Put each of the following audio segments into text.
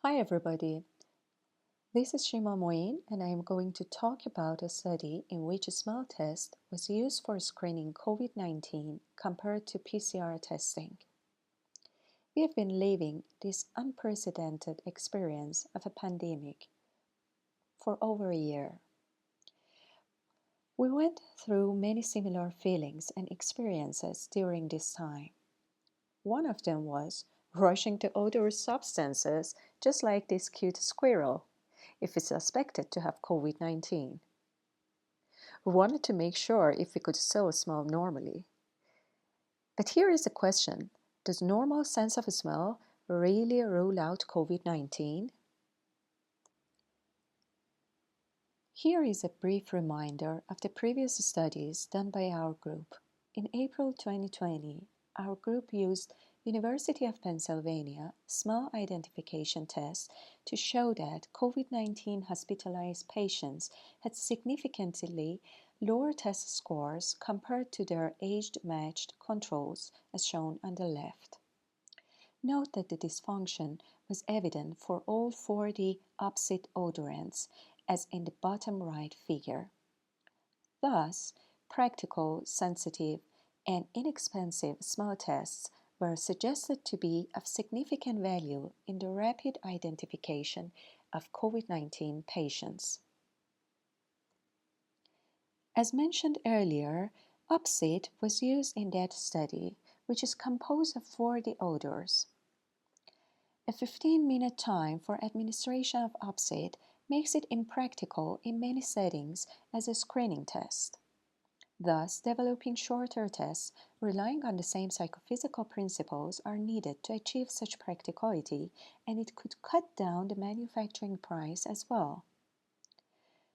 Hi everybody, this is Shima Moin and I am going to talk about a study in which a smell test was used for screening COVID-19 compared to PCR testing. We have been living this unprecedented experience of a pandemic for over a year. We went through many similar feelings and experiences during this time. One of them was rushing to odorous substances just like this cute squirrel if it's suspected to have COVID-19. We wanted to make sure if we could still smell normally. But here is the question, does normal sense of smell really rule out COVID-19? Here is a brief reminder of the previous studies done by our group. In April 2020, our group used University of Pennsylvania smell identification tests to show that COVID-19 hospitalized patients had significantly lower test scores compared to their age-matched controls, as shown on the left. Note that the dysfunction was evident for all 40 opposite odorants, as in the bottom right figure. Thus, practical, sensitive, and inexpensive smell tests were suggested to be of significant value in the rapid identification of COVID-19 patients. As mentioned earlier, Opsit was used in that study, which is composed of 40 odors. A 15-minute time for administration of Opsit makes it impractical in many settings as a screening test. Thus, developing shorter tests relying on the same psychophysical principles are needed to achieve such practicality, and it could cut down the manufacturing price as well.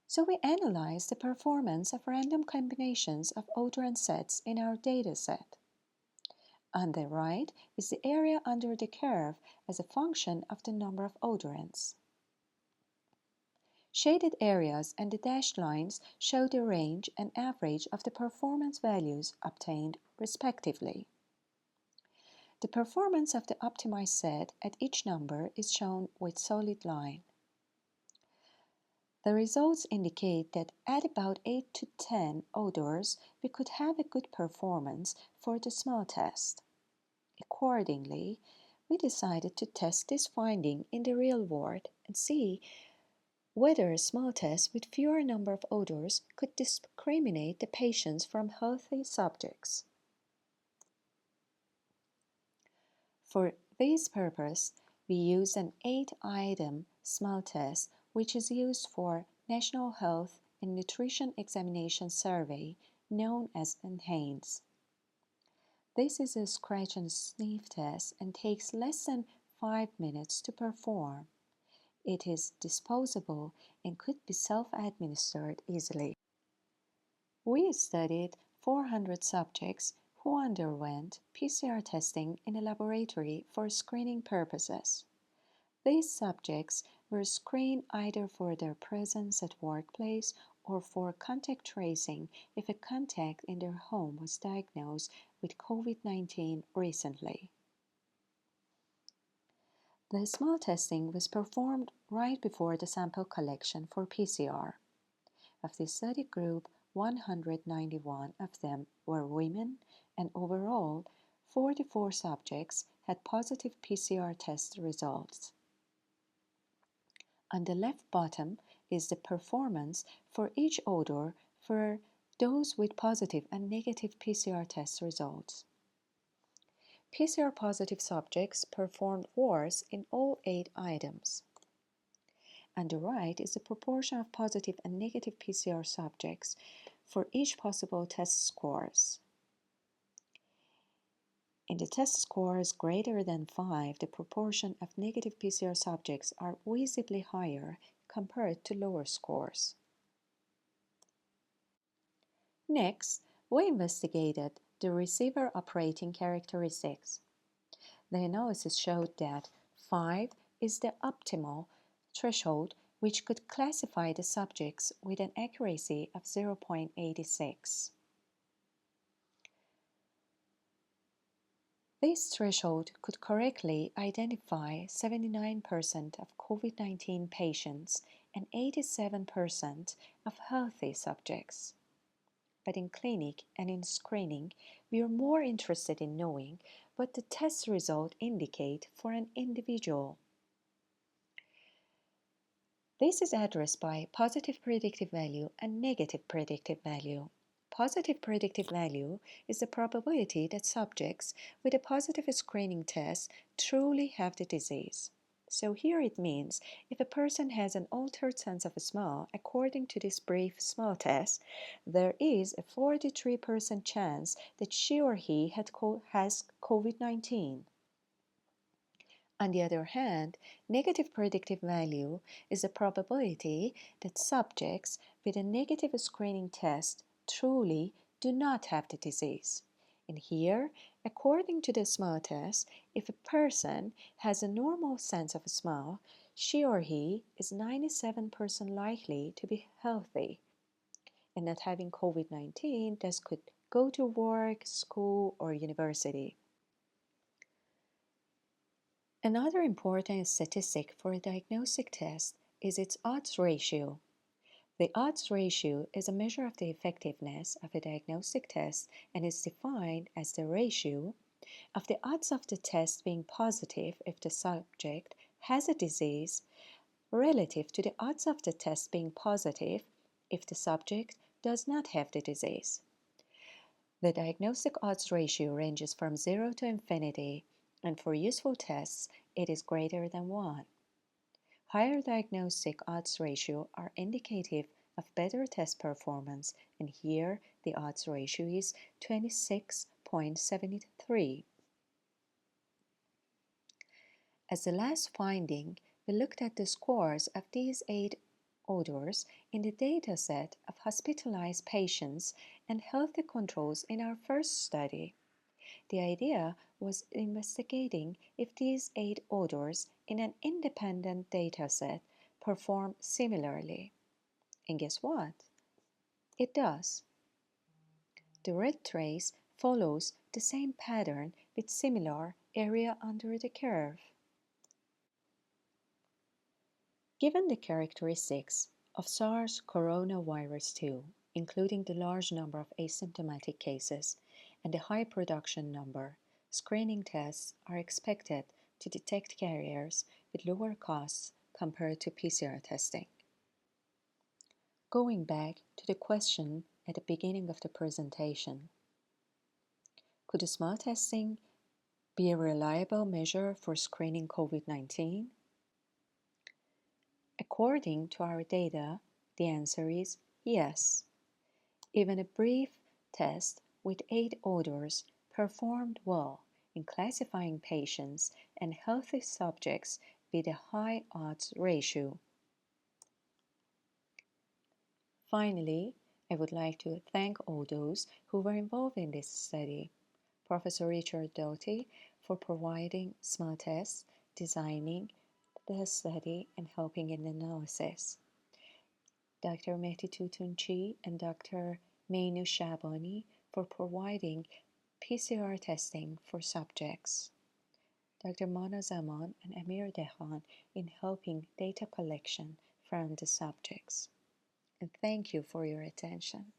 So we analyzed the performance of random combinations of odorant sets in our data set. On the right is the area under the curve as a function of the number of odorants. Shaded areas and the dashed lines show the range and average of the performance values obtained respectively. The performance of the optimized set at each number is shown with solid line. The results indicate that at about 8 to 10 odors, we could have a good performance for the smell test. Accordingly, we decided to test this finding in the real world and see whether a smell test with fewer number of odors could discriminate the patients from healthy subjects. For this purpose, we used an 8-item smell test which is used for National Health and Nutrition Examination Survey known as NHANES. This is a scratch and sniff test and takes less than 5 minutes to perform. It is disposable and could be self-administered easily. We studied 400 subjects who underwent PCR testing in a laboratory for screening purposes. These subjects were screened either for their presence at workplace or for contact tracing if a contact in their home was diagnosed with COVID-19 recently. The smell testing was performed right before the sample collection for PCR. Of the study group, 191 of them were women, and overall, 44 subjects had positive PCR test results. On the left bottom is the performance for each odor for those with positive and negative PCR test results. PCR positive subjects performed worse in all 8 items. On the right is the proportion of positive and negative PCR subjects for each possible test scores. In the test scores greater than 5, the proportion of negative PCR subjects are visibly higher compared to lower scores. Next, we investigated the receiver operating characteristics. The analysis showed that 5 is the optimal threshold which could classify the subjects with an accuracy of 0.86. This threshold could correctly identify 79% of COVID-19 patients and 87% of healthy subjects. But in clinic and in screening, we are more interested in knowing what the test result indicate for an individual. This is addressed by positive predictive value and negative predictive value. Positive predictive value is the probability that subjects with a positive screening test truly have the disease. So here it means if a person has an altered sense of smell according to this brief smell test, there is a 43% chance that she or he has COVID-19. On the other hand, negative predictive value is the probability that subjects with a negative screening test truly do not have the disease. And here, according to the smell test, if a person has a normal sense of smell, she or he is 97% likely to be healthy and not having COVID-19 that could go to work, school, or university. Another important statistic for a diagnostic test is its odds ratio. The odds ratio is a measure of the effectiveness of a diagnostic test and is defined as the ratio of the odds of the test being positive if the subject has a disease relative to the odds of the test being positive if the subject does not have the disease. The diagnostic odds ratio ranges from 0 to infinity, and for useful tests, it is greater than 1. Higher diagnostic odds ratio are indicative of better test performance, and here the odds ratio is 26.73. As the last finding, we looked at the scores of these 8 odors in the dataset of hospitalized patients and healthy controls in our first study. The idea was investigating if these 8 odors in an independent dataset perform similarly. And guess what? It does. The red trace follows the same pattern with similar area under the curve. Given the characteristics of SARS coronavirus 2, including the large number of asymptomatic cases and the high production number, screening tests are expected to detect carriers with lower costs compared to PCR testing. Going back to the question at the beginning of the presentation, could smell testing be a reliable measure for screening COVID-19? According to our data, the answer is yes. Even a brief test with 8 odors performed well in classifying patients and healthy subjects with a high odds ratio. Finally, I would like to thank all those who were involved in this study. Professor Richard Doughty for providing smell tests, designing the study, and helping in the analysis. Dr. Mehdi Tutunchi and Dr. Meinu Shabani for providing PCR testing for subjects. Dr. Mana Zaman and Amir Dehan in helping data collection from the subjects. And thank you for your attention.